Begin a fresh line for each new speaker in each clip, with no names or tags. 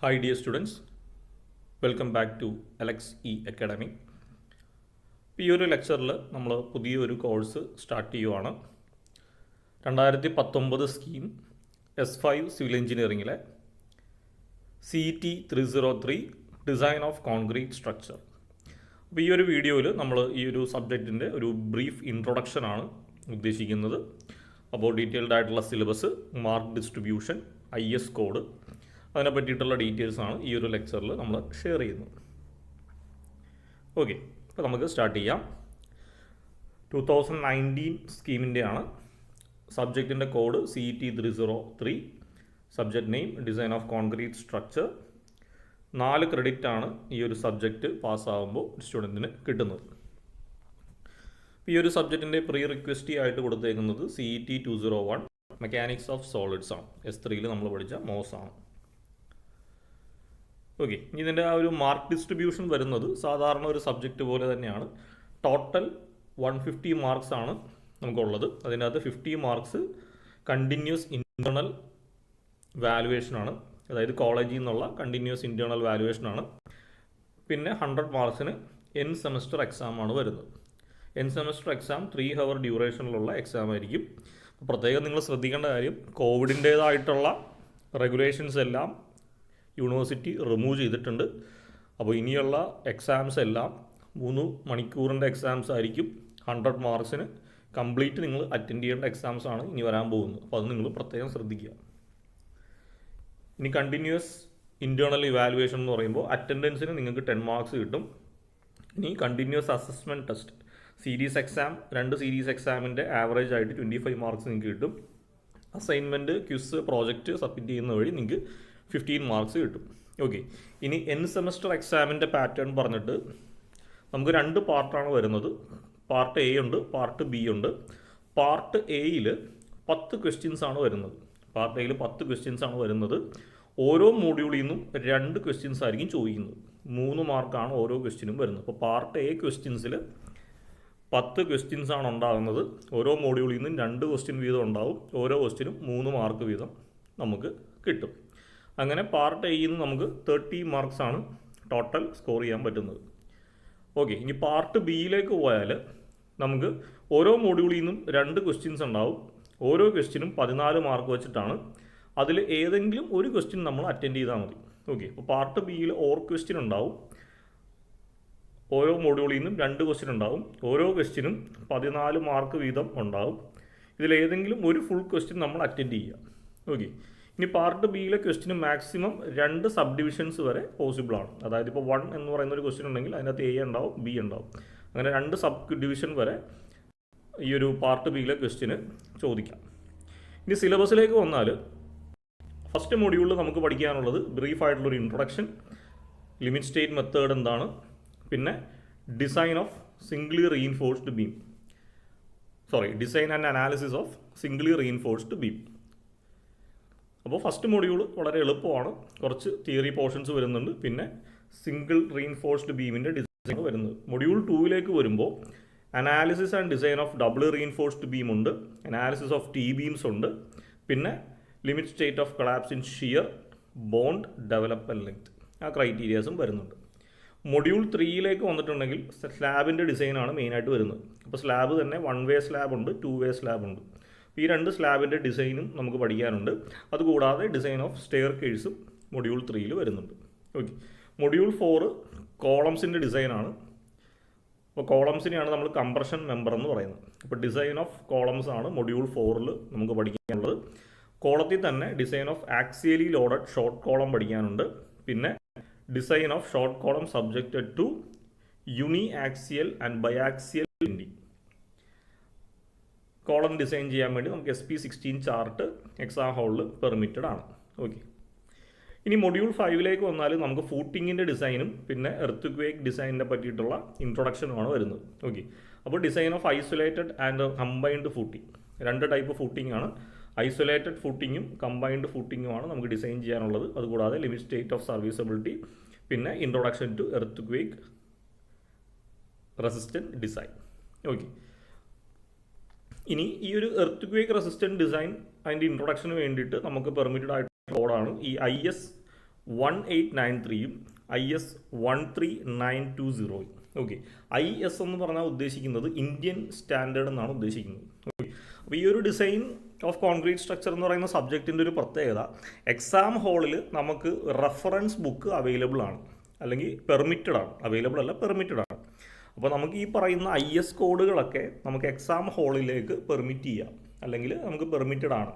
Hi dear students, welcome back to LXE Academy. ഈ ഒരു ലെക്ചറിൽ നമ്മൾ പുതിയൊരു കോഴ്സ് സ്റ്റാർട്ട് ചെയ്യുവാണ്. 2019 സ്കീം S5 സിവിൽ എഞ്ചിനീയറിംഗിലെ CET 303 design of concrete structure. അപ്പോൾ ഈ ഒരു വീഡിയോയിൽ നമ്മൾ ഈ ഒരു സബ്ജക്റ്റിൻ്റെ ഒരു ബ്രീഫ് ഇൻട്രൊഡക്ഷനാണ് ഉദ്ദേശിക്കുന്നത്. അപ്പോൾ ഡീറ്റെയിൽഡ് ആയിട്ടുള്ള syllabus, mark distribution, IS code, അതിനെ പറ്റിയിട്ടുള്ള ഡീറ്റെയിൽസാണ് ഈ ഒരു ലെക്ചറിൽ നമ്മൾ ഷെയർ ചെയ്യുന്നത്. ഓക്കെ, അപ്പോൾ നമുക്ക് സ്റ്റാർട്ട് ചെയ്യാം. 2019 സ്കീമിൻ്റെയാണ്. സബ്ജക്റ്റിൻ്റെ code CET 303, subject name design of concrete structure. 4 ക്രെഡിറ്റാണ് ഈ ഒരു സബ്ജക്റ്റ് പാസ്സാകുമ്പോൾ സ്റ്റുഡൻറ്റിന് കിട്ടുന്നത്. ഈ ഒരു സബ്ജക്റ്റിൻ്റെ പ്രീ റിക്വസ്റ്റ് ആയിട്ട് കൊടുത്തേക്കുന്നത് CET 201 മെക്കാനിക്സ് ഓഫ് സോളിഡ്സ് ആണ്. S3 നമ്മൾ പഠിച്ച മോസ് ആണ്. ഓക്കെ, ഇനി ഇതിൻ്റെ ആ ഒരു മാർക്ക് ഡിസ്ട്രിബ്യൂഷൻ വരുന്നത് സാധാരണ ഒരു സബ്ജക്റ്റ് പോലെ തന്നെയാണ്. ടോട്ടൽ 150 മാർക്സ് ആണ് നമുക്കുള്ളത്. അതിനകത്ത് 50 മാർക്സ് കണ്ടിന്യൂസ് ഇൻറ്റേർണൽ വാലുവേഷനാണ്, അതായത് കോളേജിൽ നിന്നുള്ള കണ്ടിന്യൂസ് ഇൻറ്റേർണൽ വാലുവേഷനാണ്. പിന്നെ 100 മാർക്സിന് എൻ സെമസ്റ്റർ എക്സാമാണ് വരുന്നത്. എൻ സെമസ്റ്റർ എക്സാം 3 hour ഡ്യൂറേഷനിലുള്ള എക്സാം ആയിരിക്കും. പ്രത്യേകം നിങ്ങൾ ശ്രദ്ധിക്കേണ്ട കാര്യം, കോവിഡിൻ്റേതായിട്ടുള്ള റെഗുലേഷൻസ് എല്ലാം യൂണിവേഴ്സിറ്റി റിമൂവ് ചെയ്തിട്ടുണ്ട്. അപ്പോൾ ഇനിയുള്ള എക്സാംസ് എല്ലാം 3 മണിക്കൂറിൻ്റെ എക്സാംസ് ആയിരിക്കും. 100 മാർക്സിന് കംപ്ലീറ്റ് നിങ്ങൾ അറ്റൻഡ് ചെയ്യേണ്ട എക്സാംസ് ആണ് ഇനി വരാൻ പോകുന്നത്. അപ്പോൾ അത് നിങ്ങൾ പ്രത്യേകം ശ്രദ്ധിക്കുക. ഇനി കണ്ടിന്യൂസ് ഇൻറ്റേർണൽ ഇവാലുവേഷൻ എന്ന് പറയുമ്പോൾ അറ്റൻഡൻസിന് നിങ്ങൾക്ക് 10 മാർക്സ് കിട്ടും. ഇനി continuous assessment test, series exam, 2 series എക്സാമിൻ്റെ ആവറേജ് ആയിട്ട് 25 മാർക്സ് നിങ്ങൾക്ക് കിട്ടും. അസൈൻമെൻറ്റ്, ക്വിസ്, പ്രോജക്റ്റ് സബ്മിറ്റ് ചെയ്യുന്ന വഴി നിങ്ങൾക്ക് 15 മാർക്സ് കിട്ടും. ഓക്കെ, ഇനി എൻ സെമസ്റ്റർ എക്സാമിൻ്റെ പാറ്റേൺ പറഞ്ഞിട്ട് നമുക്ക് 2 പാർട്ടാണ് വരുന്നത്. പാർട്ട് A ഉണ്ട്, പാർട്ട് B ഉണ്ട്. പാർട്ട് Aയിൽ 10 ക്വസ്റ്റ്യൻസ് ആണ് വരുന്നത്. പാർട്ട് Aയിൽ 10 ക്വസ്റ്റ്യൻസ് ആണ് വരുന്നത്. ഓരോ മോഡ്യൂളിൽ നിന്നും 2 ക്വസ്റ്റ്യൻസ് ആയിരിക്കും ചോദിക്കുന്നത്. 3 മാർക്കാണ് ഓരോ ക്വസ്റ്റ്യനും വരുന്നത്. അപ്പോൾ പാർട്ട് A ക്വസ്റ്റ്യൻസിൽ 10 ക്വസ്റ്റ്യൻസ് ആണ് ഉണ്ടാകുന്നത്. ഓരോ മോഡ്യൂളിൽ നിന്നും 2 ക്വസ്റ്റ്യൻ വീതം ഉണ്ടാവും. ഓരോ ക്വസ്റ്റ്യനും 3 മാർക്ക് വീതം നമുക്ക് കിട്ടും. അങ്ങനെ പാർട്ട് Aയിൽ നിന്ന് നമുക്ക് 30 മാർക്സ് ആണ് ടോട്ടൽ സ്കോർ ചെയ്യാൻ പറ്റുന്നത്. ഓക്കെ, ഇനി പാർട്ട് Bയിലേക്ക് പോയാൽ നമുക്ക് ഓരോ മോഡ്യൂളിൽ നിന്നും 2 ക്വസ്റ്റ്യൻസ് ഉണ്ടാവും. ഓരോ ക്വസ്റ്റ്യനും 14 മാർക്ക് വെച്ചിട്ടാണ്. അതിൽ ഏതെങ്കിലും ഒരു ക്വസ്റ്റ്യൻ നമ്മൾ അറ്റൻഡ് ചെയ്താൽ മതി. ഓക്കെ, അപ്പോൾ പാർട്ട് Bയിൽ ഓർ ക്വസ്റ്റ്യൻ ഉണ്ടാവും. ഓരോ മോഡ്യൂളിൽ നിന്നും 2 ക്വസ്റ്റ്യൻ ഉണ്ടാവും. ഓരോ ക്വസ്റ്റ്യനും 14 മാർക്ക് വീതം ഉണ്ടാവും. ഇതിലേതെങ്കിലും ഒരു ഫുൾ ക്വസ്റ്റ്യൻ നമ്മൾ അറ്റൻഡ് ചെയ്യുക. ഓക്കെ, ഇനി പാർട്ട് Bയിലെ ക്വസ്റ്റ്യന് മാക്സിമം 2 സബ് ഡിവിഷൻസ് വരെ പോസിബിൾ ആണ്. അതായത് ഇപ്പോൾ 1 എന്ന് പറയുന്ന ഒരു ക്വസ്റ്റ്യൻ ഉണ്ടെങ്കിൽ അതിനകത്ത് A ഉണ്ടാവും, B ഉണ്ടാവും. അങ്ങനെ 2 സബ് ഡിവിഷൻ വരെ ഈ ഒരു പാർട്ട് Bയിലെ ക്വസ്റ്റ്യന് ചോദിക്കാം. ഇനി സിലബസിലേക്ക് വന്നാൽ ഫസ്റ്റ് മൊഡ്യൂളിൽ നമുക്ക് പഠിക്കാനുള്ളത് ബ്രീഫായിട്ടുള്ളൊരു ഇൻട്രൊഡക്ഷൻ, ലിമിറ്റ് സ്റ്റേറ്റ് മെത്തേഡ് എന്താണ്, പിന്നെ design of singly reinforced beam, design and analysis of singly reinforced beam. അപ്പോൾ ഫസ്റ്റ് മൊഡ്യൂൾ വളരെ എളുപ്പമാണ്. കുറച്ച് തിയറി പോർഷൻസ് വരുന്നുണ്ട്, പിന്നെ സിംഗിൾ റീഇൻഫോഴ്സ്ഡ് ബീമിൻ്റെ ഡിസൈൻ വരുന്നത്. മൊഡ്യൂൾ 2ലേക്ക് വരുമ്പോൾ analysis and design of double reinforced beam ഉണ്ട്, അനാലിസിസ് ഓഫ് T ബീംസ് ഉണ്ട്, പിന്നെ limit state of collapse in shear, bond, development length, ആ ക്രൈറ്റീരിയാസും വരുന്നുണ്ട്. മൊഡ്യൂൾ 3ലേക്ക് വന്നിട്ടുണ്ടെങ്കിൽ സ്ലാബിൻ്റെ ഡിസൈനാണ് മെയിനായിട്ട് വരുന്നത്. അപ്പോൾ സ്ലാബ് തന്നെ 1 വേ സ്ലാബ് ഉണ്ട്, 2 വേ സ്ലാബ് ഉണ്ട്. ഈ 2 സ്ലാബിൻ്റെ ഡിസൈനും നമുക്ക് പഠിക്കാനുണ്ട്. അതുകൂടാതെ ഡിസൈൻ ഓഫ് സ്റ്റെയർ കേഴ്സും മൊഡ്യൂൾ 3ൽ വരുന്നുണ്ട്. ഓക്കെ, മൊഡ്യൂൾ 4 കോളംസിൻ്റെ ഡിസൈനാണ്. അപ്പോൾ കോളംസിനെയാണ് നമ്മൾ കംപ്രഷൻ മെമ്പർ എന്ന് പറയുന്നത്. അപ്പോൾ ഡിസൈൻ ഓഫ് കോളംസ് ആണ് മൊഡ്യൂൾ 4ൽ നമുക്ക് പഠിക്കാനുള്ളത്. കോളത്തിൽ തന്നെ design of axially loaded short column പഠിക്കാനുണ്ട്. പിന്നെ design of short column subjected to uniaxial and biaxial bending. Column design ചെയ്യാൻ വേണ്ടി നമുക്ക് SP16 ചാർട്ട് എക്സാം ഹോളിൽ പെർമിറ്റഡ് ആണ്. ഓക്കെ, ഇനി മൊഡ്യൂൾ 5ലേക്ക് വന്നാൽ നമുക്ക് ഫൂട്ടിങ്ങിൻ്റെ ഡിസൈനും പിന്നെ എർത്ത് ഡിസൈനിനെ പറ്റിയിട്ടുള്ള ഇൻട്രൊഡക്ഷനുമാണ് വരുന്നത്. ഓക്കെ, അപ്പോൾ design of isolated and combined footing, 2 type footing ആണ്. ഐസൊലേറ്റഡ് ഫൂട്ടിങ്ങും കമ്പൈൻഡ് ഫൂട്ടിങ്ങുമാണ് നമുക്ക് ഡിസൈൻ ചെയ്യാനുള്ളത്. അതുകൂടാതെ ലിമിറ്റ് സ്റ്റേറ്റ് ഓഫ് സർവീസബിലിറ്റി, പിന്നെ introduction to earth resistant design. Okay, ഇനി ഈ ഒരു എർത്ത് റെസിസ്റ്റൻറ്റ് ഡിസൈൻ അതിൻ്റെ ഇൻട്രൊഡക്ഷന് വേണ്ടിയിട്ട് നമുക്ക് പെർമിറ്റഡ് ആയിട്ട് കോഡാണ് ഈ IS 1893യും IS 13920. ഓക്കെ, IS എന്ന് പറഞ്ഞാൽ ഉദ്ദേശിക്കുന്നത് ഇന്ത്യൻ സ്റ്റാൻഡേർഡ് എന്നാണ് ഉദ്ദേശിക്കുന്നത്. ഓക്കെ, അപ്പോൾ ഈ ഒരു ഡിസൈൻ ഓഫ് കോൺക്രീറ്റ് സ്ട്രക്ചർ എന്ന് പറയുന്ന സബ്ജക്റ്റിൻ്റെ ഒരു പ്രത്യേകത, എക്സാം ഹാളിൽ നമുക്ക് റെഫറൻസ് ബുക്ക് അവൈലബിൾ ആണ്, അല്ലെങ്കിൽ പെർമിറ്റഡ് ആണ്. അവൈലബിൾ അല്ല, പെർമിറ്റഡ് ആണ്. അപ്പോൾ നമുക്ക് ഈ പറയുന്ന IS കോഡുകളൊക്കെ നമുക്ക് എക്സാം ഹാളിലേക്ക് പെർമിറ്റ് ചെയ്യാം, അല്ലെങ്കിൽ നമുക്ക് പെർമിറ്റഡ് ആണ്.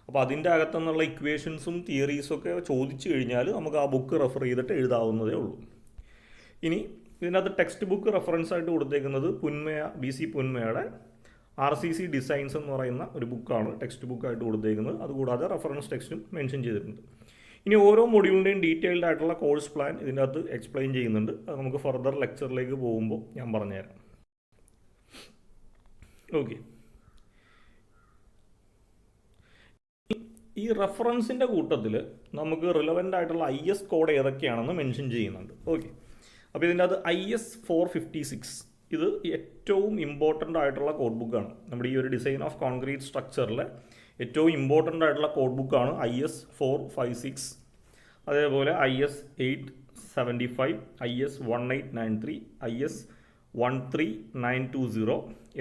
അപ്പോൾ അതിൻ്റെ അകത്തുനിന്നുള്ള ഇക്വേഷൻസും തിയറീസും ഒക്കെ ചോദിച്ചു കഴിഞ്ഞാൽ നമുക്ക് ആ ബുക്ക് റെഫർ ചെയ്തിട്ട് എഴുതാവുന്നതേ ഉള്ളൂ. ഇനി ഇതിനകത്ത് ടെക്സ്റ്റ് ബുക്ക് റെഫറൻസ് ആയിട്ട് കൊടുത്തേക്കുന്നത് പുന്മയ, BC പുന്മയുടെ RCC ഡിസൈൻസ് എന്ന് പറയുന്ന ഒരു ബുക്കാണ് ടെക്സ്റ്റ് ബുക്കായിട്ട് കൊടുത്തേക്കുന്നത്. അതുകൂടാതെ റെഫറൻസ് ടെക്സ്റ്റും മെൻഷൻ ചെയ്തിട്ടുണ്ട്. ഇനി ഓരോ മൊഡ്യൂളിൻ്റെയും ഡീറ്റെയിൽഡ് ആയിട്ടുള്ള കോഴ്സ് പ്ലാൻ ഇതിൻ്റെ അകത്ത് എക്സ്പ്ലെയിൻ ചെയ്യുന്നുണ്ട്. അത് നമുക്ക് ഫർദർ ലെക്ചറിലേക്ക് പോകുമ്പോൾ ഞാൻ പറഞ്ഞുതരാം. ഓക്കെ, ഈ റെഫറൻസിൻ്റെ കൂട്ടത്തിൽ നമുക്ക് റിലവൻ്റ് ആയിട്ടുള്ള IS കോഡ് ഏതൊക്കെയാണെന്ന് മെൻഷൻ ചെയ്യുന്നുണ്ട്. ഓക്കെ, അപ്പോൾ ഇതിൻ്റെ അത് IS 456, ഇത് ഏറ്റവും ഇമ്പോർട്ടൻ്റ് ആയിട്ടുള്ള കോഡ് ബുക്കാണ്. നമ്മുടെ ഈ ഒരു ഡിസൈൻ ഓഫ് കോൺക്രീറ്റ് സ്ട്രക്ചറിലെ ഏറ്റവും ഇമ്പോർട്ടൻ്റ് ആയിട്ടുള്ള കോഡ് ബുക്കാണ് IS 456. അതേപോലെ IS 875, IS 1893, IS 13920,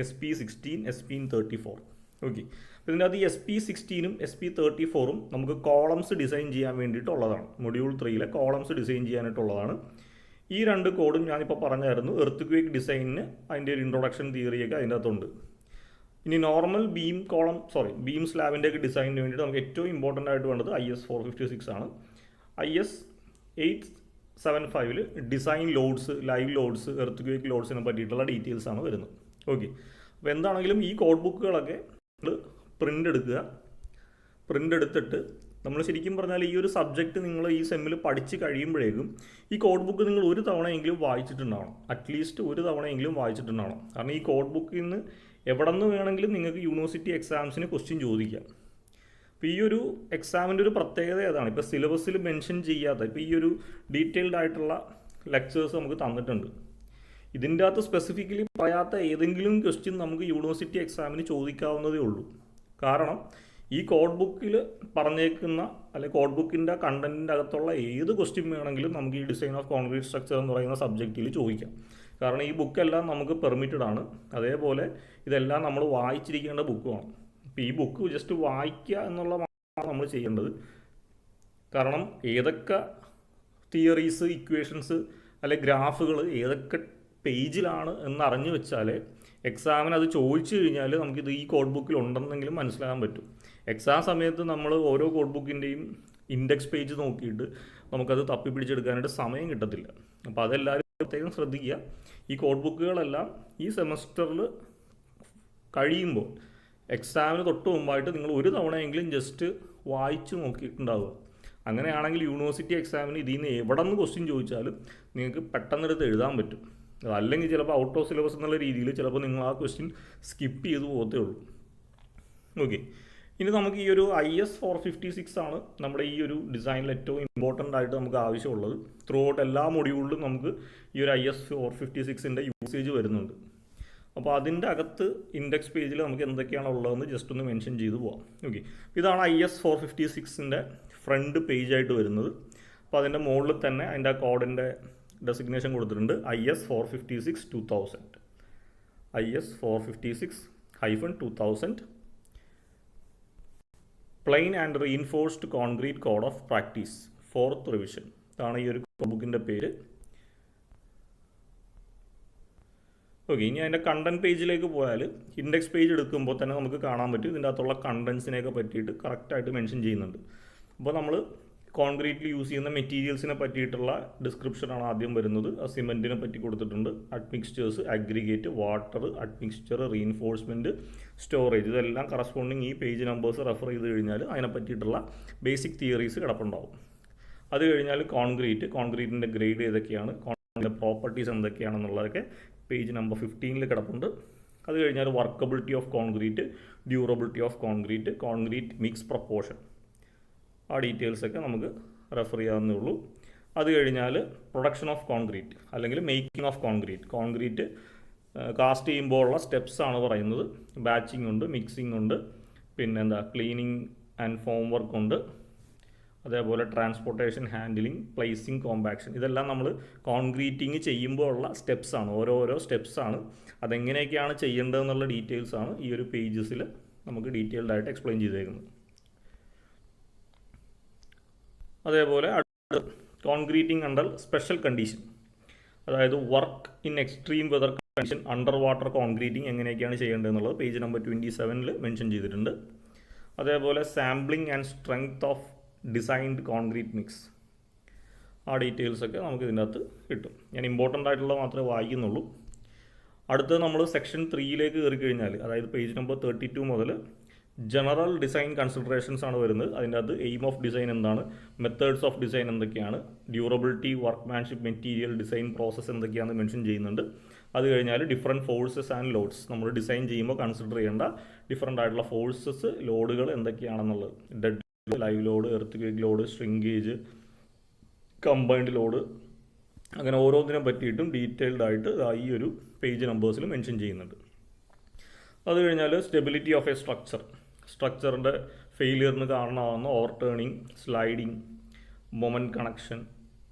SP 16, SP 34. Okay, അപ്പോൾ ഇതിൻ്റെ അത് SP 16ഉം SP 34ഉം നമുക്ക് കോളംസ് ഡിസൈൻ ചെയ്യാൻ വേണ്ടിയിട്ടുള്ളതാണ്. മൊഡ്യൂൾ 3ലെ കോളംസ് ഡിസൈൻ ചെയ്യാനായിട്ടുള്ളതാണ്. ഈ രണ്ട് കോഡും ഞാനിപ്പോൾ പറഞ്ഞായിരുന്നു. എർത്ത് ക്വേക്ക് ഡിസൈനിന് അതിൻ്റെ ഒരു ഇൻട്രൊഡക്ഷൻ തിയറിയൊക്കെ അതിൻ്റെ അകത്തുണ്ട്. ഇനി നോർമൽ ബീം സ്ലാബിൻ്റെ ഒക്കെ ഡിസൈനിന് വേണ്ടിയിട്ട് നമുക്ക് ഏറ്റവും ഇമ്പോർട്ടൻ്റ് ആയിട്ട് വേണ്ടത് IS 456 ആണ്. IS 875 design loads, live loads, earthquake ലോഡ്സിനെ പറ്റിയിട്ടുള്ള ഡീറ്റെയിൽസ് ആണ് വരുന്നത്. ഓക്കെ, അപ്പോൾ എന്താണെങ്കിലും ഈ കോഡ് ബുക്കുകളൊക്കെ പ്രിൻ്റ് എടുത്തിട്ട് നമ്മൾ ശരിക്കും പറഞ്ഞാൽ ഈ ഒരു സബ്ജക്റ്റ് നിങ്ങൾ ഈ സെമ്മിൽ പഠിച്ച് കഴിയുമ്പോഴേക്കും ഈ കോഡ് ബുക്ക് നിങ്ങൾ ഒരു തവണയെങ്കിലും വായിച്ചിട്ടുണ്ടാവണം. അറ്റ്ലീസ്റ്റ് ഒരു തവണയെങ്കിലും വായിച്ചിട്ടുണ്ടാവണം. കാരണം ഈ കോഡ് ബുക്കിൽ നിന്ന് എവിടെ നിന്ന് വേണമെങ്കിലും നിങ്ങൾക്ക് യൂണിവേഴ്സിറ്റി എക്സാംസിന് ക്വസ്റ്റ്യൻ ചോദിക്കാം. അപ്പോൾ ഈ ഒരു എക്സാമിൻ്റെ ഒരു പ്രത്യേകത ഏതാണ്, ഇപ്പോൾ സിലബസിൽ മെൻഷൻ ചെയ്യാത്ത, ഇപ്പോൾ ഈ ഒരു ഡീറ്റെയിൽഡ് ആയിട്ടുള്ള ലെക്ചേഴ്സ് നമുക്ക് തന്നിട്ടുണ്ട്. ഇതിൻ്റെ അകത്ത് സ്പെസിഫിക്കലി പറയാത്ത ഏതെങ്കിലും ക്വസ്റ്റ്യൻ നമുക്ക് യൂണിവേഴ്സിറ്റി എക്സാമിന് ചോദിക്കാവുന്നതേ ഉള്ളൂ. കാരണം ഈ കോഡ് ബുക്കിൽ പറഞ്ഞേക്കുന്ന അല്ലെങ്കിൽ കോഡ് ബുക്കിൻ്റെ കണ്ടൻറ്റിൻ്റെ അകത്തുള്ള ഏത് ക്വസ്റ്റ്യൻ വേണമെങ്കിലും നമുക്ക് ഈ ഡിസൈൻ ഓഫ് കോൺക്രീറ്റ് സ്ട്രക്ചർ എന്ന് പറയുന്ന സബ്ജക്റ്റിൽ ചോദിക്കാം. കാരണം ഈ ബുക്കെല്ലാം നമുക്ക് പെർമിറ്റഡ് ആണ്. അതേപോലെ ഇതെല്ലാം നമ്മൾ വായിച്ചിരിക്കേണ്ട ബുക്കുമാണ്. അപ്പോൾ ഈ ബുക്ക് ജസ്റ്റ് വായിക്കുക എന്നുള്ള നമ്മൾ ചെയ്യേണ്ടത്. കാരണം ഏതൊക്കെ തിയറീസ്, ഇക്വേഷൻസ് അല്ലെ ഗ്രാഫുകൾ ഏതൊക്കെ പേജിലാണ് എന്നറിഞ്ഞു വെച്ചാൽ എക്സാമിന് അത് ചോദിച്ചു കഴിഞ്ഞാൽ നമുക്കിത് ഈ കോഡ് ബുക്കിൽ ഉണ്ടെന്നെങ്കിലും മനസ്സിലാക്കാൻ പറ്റും. എക്സാം സമയത്ത് നമ്മൾ ഓരോ കോഡ് ബുക്കിൻ്റെയും ഇൻഡെക്സ് പേജ് നോക്കിയിട്ട് നമുക്കത് തപ്പി പിടിച്ചെടുക്കാനായിട്ട് സമയം കിട്ടത്തില്ല. അപ്പോൾ അതെല്ലാവരും പ്രത്യേകം ശ്രദ്ധിക്കുക. ഈ കോഡ് ബുക്കുകളെല്ലാം ഈ സെമസ്റ്ററിൽ കഴിയുമ്പോൾ എക്സാമിന് തൊട്ട് മുമ്പായിട്ട് നിങ്ങൾ ഒരു തവണയെങ്കിലും ജസ്റ്റ് വായിച്ച് നോക്കിയിട്ടുണ്ടാവുക. അങ്ങനെയാണെങ്കിൽ യൂണിവേഴ്സിറ്റി എക്സാമിന് ഇതിൽ നിന്ന് എവിടെ നിന്ന് ക്വസ്റ്റ്യൻ ചോദിച്ചാലും നിങ്ങൾക്ക് പെട്ടെന്നെടുത്ത് എഴുതാൻ പറ്റും. അല്ലെങ്കിൽ ചിലപ്പോൾ ഔട്ട് ഓഫ് സിലബസ് എന്നുള്ള രീതിയിൽ ചിലപ്പോൾ നിങ്ങൾ ആ ക്വസ്റ്റ്യൻ സ്കിപ്പ് ചെയ്ത് പോകത്തേ ഉള്ളൂ. ഓക്കെ, ഇനി നമുക്ക് ഈ ഒരു IS 456 ആണ് നമ്മുടെ ഈ ഒരു ഡിസൈനിൽ ഏറ്റവും ഇമ്പോർട്ടൻ്റ് ആയിട്ട് നമുക്ക് ആവശ്യമുള്ളത്. ത്രൂ ഔട്ട് എല്ലാ മൊഡ്യൂളിലും നമുക്ക് ഈ ഒരു IS 456ൻ്റെ യൂസേജ് വരുന്നുണ്ട്. അപ്പോൾ അതിൻ്റെ അകത്ത് ഇൻഡെക്സ് പേജിൽ നമുക്ക് എന്തൊക്കെയാണ് ഉള്ളതെന്ന് ജസ്റ്റ് ഒന്ന് മെൻഷൻ ചെയ്ത് പോകാം. ഓക്കെ, ഇതാണ് IS 456ൻ്റെ ഫ്രണ്ട് പേജായിട്ട് വരുന്നത്. അപ്പോൾ അതിൻ്റെ മുകളിൽ തന്നെ അതിൻ്റെ കോഡിൻ്റെ ഡെസിഗ്നേഷൻ കൊടുത്തിട്ടുണ്ട് IS 456-2000, IS 456-2000 plain and reinforced concrete code of practice 4th revision. ഇതാണ് ഈ ഒരു ബുക്കിൻ്റെ പേര്. ഓക്കെ, ഇനി അതിൻ്റെ കണ്ടൻറ് പേജിലേക്ക് പോയാൽ ഇൻഡെക്സ് പേജ് എടുക്കുമ്പോൾ തന്നെ നമുക്ക് കാണാൻ പറ്റും ഇതിൻ്റെ അകത്തുള്ള കണ്ടൻസിനെയൊക്കെ പറ്റിയിട്ട് കറക്റ്റായിട്ട് മെൻഷൻ ചെയ്യുന്നുണ്ട്. അപ്പോൾ നമ്മൾ കോൺക്രീറ്റിൽ യൂസ് ചെയ്യുന്ന മെറ്റീരിയൽസിനെ പറ്റിയിട്ടുള്ള ഡിസ്ക്രിപ്ഷനാണ് ആദ്യം വരുന്നത്. സിമെൻറ്റിനെ പറ്റി കൊടുത്തിട്ടുണ്ട്, admixtures, aggregate, water, admixture, reinforcement, storage, ഇതെല്ലാം കറസ്പോണ്ടിങ് ഈ പേജ് നമ്പേഴ്സ് റെഫർ ചെയ്ത് കഴിഞ്ഞാൽ അതിനെ പറ്റിയിട്ടുള്ള ബേസിക് തിയറീസ് കിടപ്പുണ്ടാവും. അത് കഴിഞ്ഞാൽ കോൺക്രീറ്റിൻ്റെ ഗ്രേഡ് ഏതൊക്കെയാണ്, കോൺക്രീറ്റിൻ്റെ പ്രോപ്പർട്ടീസ് എന്തൊക്കെയാണെന്നുള്ളതൊക്കെ പേജ് നമ്പർ 15 കിടപ്പുണ്ട്. അത് കഴിഞ്ഞാൽ workability of concrete, durability of concrete, concrete mix proportion, ആ ഡീറ്റെയിൽസൊക്കെ നമുക്ക് റെഫർ ചെയ്യാവുന്നേ ഉള്ളൂ. അത് കഴിഞ്ഞാൽ പ്രൊഡക്ഷൻ ഓഫ് കോൺക്രീറ്റ് അല്ലെങ്കിൽ മേക്കിംഗ് ഓഫ് കോൺക്രീറ്റ് കാസ്റ്റ് ചെയ്യുമ്പോൾ ഉള്ള സ്റ്റെപ്സാണ് പറയുന്നത്. ബാച്ചിങ് ഉണ്ട്, മിക്സിംഗ് ഉണ്ട്, പിന്നെന്താ ക്ലീനിങ് ആൻഡ് ഫോം വർക്ക് ഉണ്ട്. അതേപോലെ ട്രാൻസ്പോർട്ടേഷൻ ഹാൻഡിലിംഗ്, പ്ലേസിംഗ്, കോമ്പാക്ഷൻ, ഇതെല്ലാം നമ്മൾ കോൺക്രീറ്റിങ് ചെയ്യുമ്പോൾ ഉള്ള സ്റ്റെപ്സാണ്, ഓരോരോ സ്റ്റെപ്സാണ്. അതെങ്ങനെയൊക്കെയാണ് ചെയ്യേണ്ടതെന്നുള്ള ഡീറ്റെയിൽസാണ് ഈ ഒരു പേജസിൽ നമുക്ക് ഡീറ്റെയിൽഡായിട്ട് എക്സ്പ്ലെയിൻ ചെയ്തേക്കുന്നത്. അതേപോലെ കോൺക്രീറ്റിംഗ് അണ്ടർ സ്പെഷ്യൽ കണ്ടീഷൻ, അതായത് work in extreme weather condition under water concreting എങ്ങനെയൊക്കെയാണ് ചെയ്യേണ്ടതെന്നുള്ളത് പേജ് നമ്പർ 27 മെൻഷൻ ചെയ്തിട്ടുണ്ട്. അതേപോലെ sampling and strength of designed concrete mix, ആ ഡീറ്റെയിൽസൊക്കെ നമുക്ക് ഇതിൻ്റെ അകത്ത് കിട്ടും. ഞാൻ ഇമ്പോർട്ടൻ്റ് ആയിട്ടുള്ള മാത്രമേ വായിക്കുന്നുള്ളൂ. അടുത്തത് നമ്മൾ സെക്ഷൻ 3 കയറി കഴിഞ്ഞാൽ, അതായത് പേജ് നമ്പർ 32 മുതൽ ജനറൽ ഡിസൈൻ കൺസിഡറേഷൻസ് ആണ് വരുന്നത്. അതിൻ്റെ അകത്ത് എയിം ഓഫ് ഡിസൈൻ എന്താണ്, മെത്തേഡ്സ് ഓഫ് ഡിസൈൻ എന്തൊക്കെയാണ്, durability, workmanship, material, design process എന്തൊക്കെയാണെന്ന് മെൻഷൻ ചെയ്യുന്നുണ്ട്. അത് കഴിഞ്ഞാൽ ഡിഫറെൻറ്റ് ഫോഴ്സസ് ആൻഡ് ലോഡ്സ്, നമ്മൾ ഡിസൈൻ ചെയ്യുമ്പോൾ കൺസിഡർ ചെയ്യേണ്ട ഡിഫറെൻ്റ് ആയിട്ടുള്ള ഫോഴ്സസ്, ലോഡുകൾ എന്തൊക്കെയാണെന്നുള്ളത്, dead load, live load, earth load, shrinkage, combined load, അങ്ങനെ ഓരോന്നിനെ പറ്റിയിട്ടും ഡീറ്റെയിൽഡ് ആയിട്ട് ഈ ഒരു പേജ് നമ്പേഴ്സിൽ മെൻഷൻ ചെയ്യുന്നുണ്ട്. അത് കഴിഞ്ഞാൽ സ്റ്റെബിലിറ്റി ഓഫ് എ സ്ട്രക്ചറിൻ്റെ ഫെയിലിയറിന് കാരണമാകുന്ന overturning, sliding, moment connection,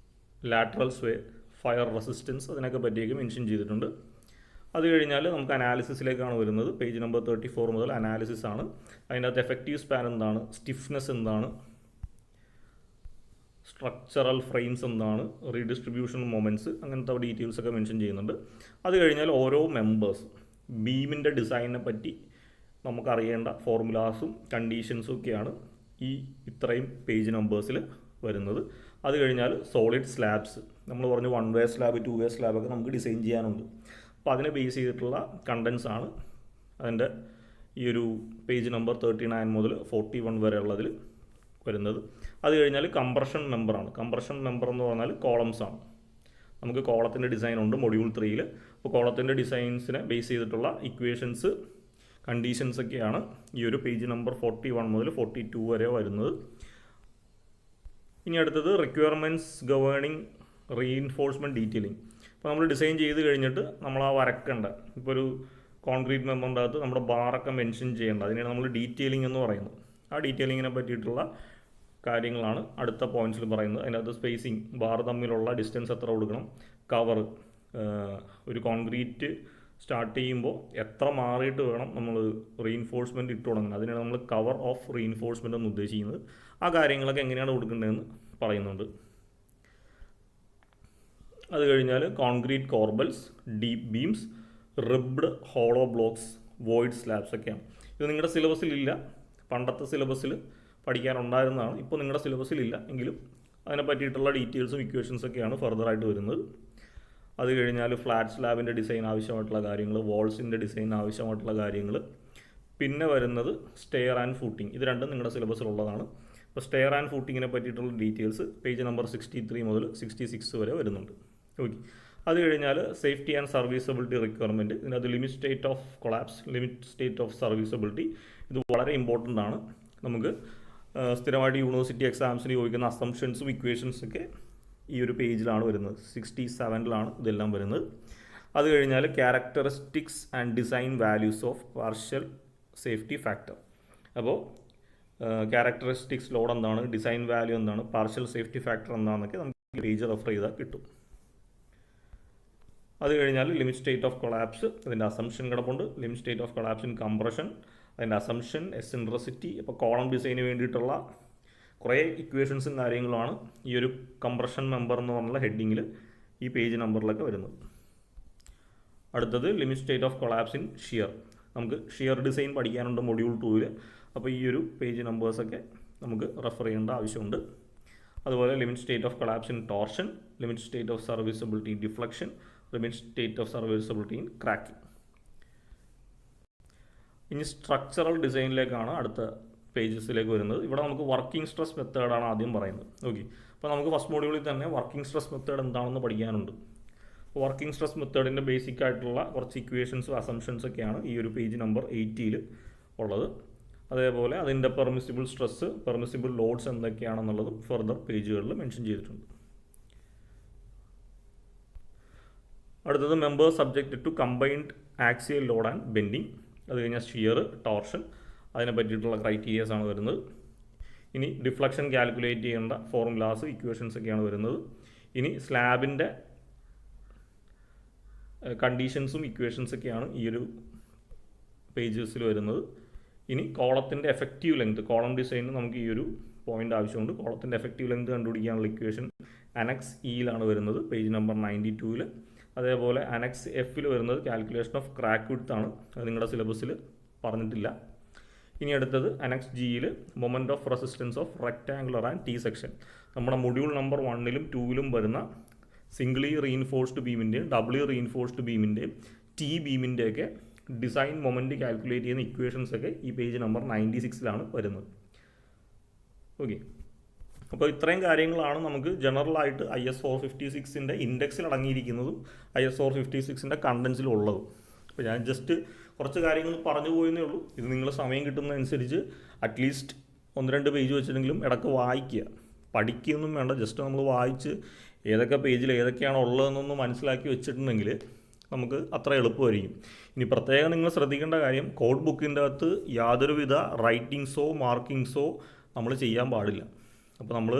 lateral sway, fire resistance, അതിനൊക്കെ പറ്റിയൊക്കെ മെൻഷൻ ചെയ്തിട്ടുണ്ട്. അത് കഴിഞ്ഞാൽ നമുക്ക് അനാലിസിസിലേക്കാണ് വരുന്നത്. പേജ് നമ്പർ 34 മുതൽ അനാലിസിസ് ആണ്. അതിനകത്ത് എഫക്റ്റീവ് സ്പാൻ എന്താണ്, സ്റ്റിഫ്നെസ് എന്താണ്, സ്ട്രക്ചറൽ ഫ്രെയിംസ് എന്താണ്, റീഡിസ്ട്രിബ്യൂഷൻ മൊമെൻറ്റ്സ്, അങ്ങനത്തെ ഡീറ്റെയിൽസൊക്കെ മെൻഷൻ ചെയ്യുന്നുണ്ട്. അത് കഴിഞ്ഞാൽ ഓരോ മെമ്പേഴ്സ്, ബീമിൻ്റെ ഡിസൈനിനെ പറ്റി നമുക്കറിയേണ്ട ഫോർമുലാസും കണ്ടീഷൻസും ഒക്കെയാണ് ഈ ഇത്രയും പേജ് നമ്പേഴ്സിൽ വരുന്നത്. അത് കഴിഞ്ഞാൽ സോളിഡ് സ്ലാബ്സ്, നമ്മൾ പറഞ്ഞു 1 വേ സ്ലാബ്, 2 വേ സ്ലാബൊക്കെ നമുക്ക് ഡിസൈൻ ചെയ്യാനുണ്ട്. അപ്പോൾ അതിനെ ബേസ് ചെയ്തിട്ടുള്ള കണ്ടൻസ് ആണ് അതിൻ്റെ ഈ ഒരു പേജ് നമ്പർ 39 മുതൽ 41 വരെ ഉള്ളതിൽ വരുന്നത്. അത് കഴിഞ്ഞാൽ കംപ്രഷൻ മെമ്പറാണ്. കംപ്രഷൻ മെമ്പർ എന്ന് പറഞ്ഞാൽ കോളംസ് ആണ്. നമുക്ക് കോളത്തിൻ്റെ ഡിസൈൻ ഉണ്ട് മൊഡ്യൂൾ 3. അപ്പോൾ കോളത്തിൻ്റെ ഡിസൈൻസിനെ ബേസ് ചെയ്തിട്ടുള്ള ഇക്വേഷൻസ്, കണ്ടീഷൻസ് ഒക്കെയാണ് ഈ ഒരു പേജ് നമ്പർ 41 മുതൽ 42 വരെ വരുന്നത്. ഇനി അടുത്തത് റിക്വയർമെൻറ്റ്സ് ഗവേണിംഗ് റീഇൻഫോഴ്സ്മെൻറ്റ് ഡീറ്റെയിലിംഗ്. അപ്പോൾ നമ്മൾ ഡിസൈൻ ചെയ്ത് കഴിഞ്ഞിട്ട് നമ്മൾ ആ വരക്കേണ്ട, ഇപ്പോൾ ഒരു കോൺക്രീറ്റ് മെമ്പറിൻ്റെ അകത്ത് നമ്മുടെ ബാറൊക്കെ മെൻഷൻ ചെയ്യേണ്ട, അതിനാണ് നമ്മൾ ഡീറ്റെയിലിംഗ് എന്ന് പറയുന്നത്. ആ ഡീറ്റെയിലിങ്ങിനെ പറ്റിയിട്ടുള്ള കാര്യങ്ങളാണ് അടുത്ത പോയിന്റ്സിൽ പറയുന്നത്. അതിനകത്ത് സ്പേസിങ്, ബാർ തമ്മിലുള്ള ഡിസ്റ്റൻസ് എത്ര കൊടുക്കണം, കവർ, ഒരു കോൺക്രീറ്റ് സ്റ്റാർട്ട് ചെയ്യുമ്പോൾ എത്ര മാറിയിട്ട് വേണം നമ്മൾ റീഇൻഫോഴ്സ്മെൻറ്റ് ഇട്ട് തുടങ്ങുന്നത്, അതിനാണ് നമ്മൾ കവർ ഓഫ് റീഇൻഫോഴ്സ്മെൻറ്റ് എന്ന് ഉദ്ദേശിക്കുന്നത്. ആ കാര്യങ്ങളൊക്കെ എങ്ങനെയാണ് കൊടുക്കേണ്ടതെന്ന് പറയുന്നുണ്ട്. അത് കഴിഞ്ഞാൽ concrete corbels, deep beams, ribbed hollow blocks, void slabs ഒക്കെയാണ്. ഇത് നിങ്ങളുടെ സിലബസിലില്ല, പണ്ടത്തെ സിലബസിൽ പഠിക്കാനുണ്ടായിരുന്നതാണ്. ഇപ്പോൾ നിങ്ങളുടെ സിലബസിലില്ല എങ്കിലും അതിനെ പറ്റിയിട്ടുള്ള ഡീറ്റെയിൽസും ഇക്വേഷൻസൊക്കെയാണ് ഫർദറായിട്ട് വരുന്നത്. അത് കഴിഞ്ഞാൽ ഫ്ലാറ്റ് സ്ലാബിൻ്റെ ഡിസൈൻ ആവശ്യമായിട്ടുള്ള കാര്യങ്ങൾ, വാൾസിൻ്റെ ഡിസൈൻ ആവശ്യമായിട്ടുള്ള കാര്യങ്ങൾ, പിന്നെ വരുന്നത് സ്റ്റെയർ ആൻഡ് ഫൂട്ടിങ്. ഇത് രണ്ടും നിങ്ങളുടെ സിലബസിലുള്ളതാണ്. അപ്പോൾ സ്റ്റെയർ ആൻഡ് ഫൂട്ടിങ്ങിനെ പറ്റിയിട്ടുള്ള ഡീറ്റെയിൽസ് പേജ് നമ്പർ 63 മുതൽ 66 വരെ വരുന്നുണ്ട്. ഓക്കെ. അത് കഴിഞ്ഞാൽ സേഫ്റ്റി ആൻഡ് സർവീസബിലിറ്റി റിക്വയർമെൻറ്റ്. ഇതിനകത്ത് limit state of collapse, limit state of serviceability, ഇത് വളരെ ഇമ്പോർട്ടൻ്റ് ആണ്. നമുക്ക് സ്ഥിരമായിട്ട് യൂണിവേഴ്സിറ്റി എക്സാംസിന് ചോദിക്കുന്ന അസംഷൻസും ഇക്വേഷൻസൊക്കെ ഈ ഒരു പേജിലാണ് വരുന്നത്. 67 ഇതെല്ലാം വരുന്നത്. അത് കഴിഞ്ഞാൽ characteristics and design values of partial safety factor. അപ്പോൾ ക്യാരക്ടറിസ്റ്റിക്സ് ലോഡ് എന്താണ്, ഡിസൈൻ വാല്യൂ എന്താണ്, പാർഷ്യൽ സേഫ്റ്റി ഫാക്ടർ എന്താണെന്നൊക്കെ നമുക്ക് പേജ് റെഫർ ചെയ്താൽ കിട്ടും. അത് കഴിഞ്ഞാൽ ലിമിറ്റ് സ്റ്റേറ്റ് ഓഫ് കൊളാപ്സ്, അതിൻ്റെ അസംഷൻ കിടപ്പുണ്ട്. Limit state of collapse in compression, അതിൻ്റെ അസംഷൻ, എസെൻട്രിസിറ്റി. അപ്പോൾ കോളം ഡിസൈന് വേണ്ടിയിട്ടുള്ള കുറേ ഇക്വേഷൻസും കാര്യങ്ങളുമാണ് ഈ ഒരു കംപ്രഷൻ മെമ്പർ എന്ന് പറഞ്ഞുള്ള ഹെഡിങ്ങിൽ ഈ പേജ് നമ്പറിലൊക്കെ വരുന്നത്. അടുത്തത് limit state of collapse in shear. നമുക്ക് ഷിയർ ഡിസൈൻ പഠിക്കാനുണ്ട് മൊഡ്യൂൾ 2. അപ്പോൾ ഈ ഒരു പേജ് നമ്പേഴ്സൊക്കെ നമുക്ക് റെഫർ ചെയ്യേണ്ട ആവശ്യമുണ്ട്. അതുപോലെ limit state of collapse in torsion, limit state of serviceability in deflection, limit state of serviceability in cracking. ഇനി സ്ട്രക്ചറൽ ഡിസൈനിലേക്കാണ് അടുത്ത പേജസിലേക്ക് വരുന്നത്. ഇവിടെ നമുക്ക് വർക്കിംഗ് സ്ട്രെസ് മെത്തേഡാണ് ആദ്യം പറയുന്നത്. ഓക്കെ. അപ്പോൾ നമുക്ക് ഫസ്റ്റ് മോഡ്യൂളിൽ തന്നെ വർക്കിംഗ് സ്ട്രെസ് മെത്തേഡ് എന്താണെന്ന് പഠിക്കാനുണ്ട്. വർക്കിംഗ് സ്ട്രെസ് മെത്തേഡിൻ്റെ ബേസിക് ആയിട്ടുള്ള കുറച്ച് ഇക്വേഷൻസും അസംഷൻസ് ഒക്കെയാണ് ഈ ഒരു പേജ് നമ്പർ 80 ഉള്ളത്. അതേപോലെ അതിൻ്റെ പെർമിസിബിൾ സ്ട്രെസ്, പെർമിസിബിൾ ലോഡ്സ് എന്തൊക്കെയാണെന്നുള്ളതും ഫർദർ പേജുകളിൽ മെൻഷൻ ചെയ്തിട്ടുണ്ട്. അടുത്തത് members subject to combined axial load and bending. അത് കഴിഞ്ഞാൽ ഷിയർ, ടോർഷൻ, അതിനെ പറ്റിയിട്ടുള്ള ക്രൈറ്റീരിയാസ് ആണ് വരുന്നത്. ഇനി ഡിഫ്ലക്ഷൻ കാൽക്കുലേറ്റ് ചെയ്യേണ്ട ഫോർമുലാസ് ഇക്വേഷൻസ് ഒക്കെയാണ് വരുന്നത്. ഇനി സ്ലാബിൻ്റെ കണ്ടീഷൻസും ഇക്വേഷൻസൊക്കെയാണ് ഈ ഒരു പേജസിൽ വരുന്നത്. ഇനി കോളത്തിൻ്റെ എഫക്റ്റീവ് ലെങ്ത്, കോളം ഡിസൈനിന് നമുക്ക് ഈ ഒരു പോയിൻ്റ് ആവശ്യമുണ്ട്. കോളത്തിൻ്റെ എഫക്റ്റീവ് ലെങ്ത് കണ്ടുപിടിക്കാനുള്ള ഇക്വേഷൻ അനക്സ് ഇയിലാണ് വരുന്നത്, പേജ് നമ്പർ 92-ൽ. അതേപോലെ അനക്സ് എഫിൽ വരുന്നത് കാൽക്കുലേഷൻ ഓഫ് ക്രാക്ക് വിഡ്ത്ത് ആണ്, അത് നിങ്ങളുടെ സിലബസിൽ പറഞ്ഞിട്ടില്ല. ഇനി അടുത്തത് അനക്സ് ജിയിൽ moment of resistance of rectangular and T section. നമ്മുടെ മൊഡ്യൂൾ നമ്പർ 1-ലും 2-ലും വരുന്ന സിംഗിളി റീഇൻഫോഴ്സ്ഡ് ബീമിൻ്റെയും ഡബിളി റീഇൻഫോഴ്സ്ഡ് ബീമിൻ്റെയും ടി ബീമിൻ്റെയൊക്കെ ഡിസൈൻ മൊമെൻറ്റ് കാൽക്കുലേറ്റ് ചെയ്യുന്ന ഇക്വേഷൻസൊക്കെ ഈ പേജ് നമ്പർ 96-ലാണ് വരുന്നത്. ഓക്കെ, അപ്പോൾ ഇത്രയും കാര്യങ്ങളാണ് നമുക്ക് ജനറലായിട്ട് IS 456-ൻ്റെ ഇൻഡെക്സിൽ അടങ്ങിയിരിക്കുന്നതും IS 456-ൻ്റെ കണ്ടൻസിലും ഉള്ളതും. അപ്പോൾ ഞാൻ ജസ്റ്റ് കുറച്ച് കാര്യങ്ങൾ പറഞ്ഞു പോയെന്നേ ഉള്ളൂ. ഇത് നിങ്ങൾ സമയം കിട്ടുന്നതനുസരിച്ച് അറ്റ്ലീസ്റ്റ് 1-2 പേജ് വെച്ചിട്ടെങ്കിലും ഇടയ്ക്ക് വായിക്കുക. പഠിക്കുകയൊന്നും വേണ്ട, ജസ്റ്റ് നമ്മൾ വായിച്ച് ഏതൊക്കെ പേജിൽ ഏതൊക്കെയാണ് ഉള്ളതെന്നൊന്ന് മനസ്സിലാക്കി വെച്ചിട്ടുണ്ടെങ്കിൽ നമുക്ക് അത്ര എളുപ്പമായിരിക്കും. ഇനി പ്രത്യേകം നിങ്ങൾ ശ്രദ്ധിക്കേണ്ട കാര്യം, കോഡ് ബുക്കിൻ്റെ അകത്ത് യാതൊരുവിധ റൈറ്റിങ്സോ മാർക്കിങ്സോ നമ്മൾ ചെയ്യാൻ പാടില്ല. അപ്പോൾ നമ്മൾ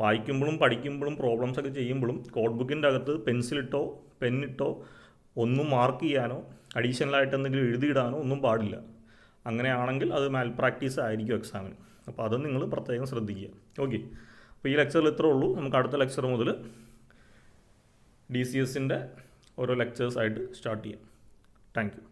വായിക്കുമ്പോഴും പഠിക്കുമ്പോഴും പ്രോബ്ലംസൊക്കെ ചെയ്യുമ്പോഴും കോഡ് ബുക്കിൻ്റെ അകത്ത് പെൻസിലിട്ടോ പെന്നിട്ടോ ഒന്നും മാർക്ക് ചെയ്യാനോ അഡീഷണലായിട്ട് എന്തെങ്കിലും എഴുതിയിടാനോ ഒന്നും പാടില്ല. അങ്ങനെയാണെങ്കിൽ അത് മാൽ പ്രാക്ടീസ് ആയിരിക്കും എക്സാമിന്. അപ്പോൾ അത് നിങ്ങൾ പ്രത്യേകം ശ്രദ്ധിക്കുക. ഓക്കെ, അപ്പോൾ ഈ ലെക്ചറിൽ ഇത്രേ ഉള്ളൂ. നമുക്ക് അടുത്ത ലെക്ചർ മുതൽ DCSൻ്റെ ഓരോ ലെക്ചേഴ്സായിട്ട് സ്റ്റാർട്ട് ചെയ്യാം. Thank you.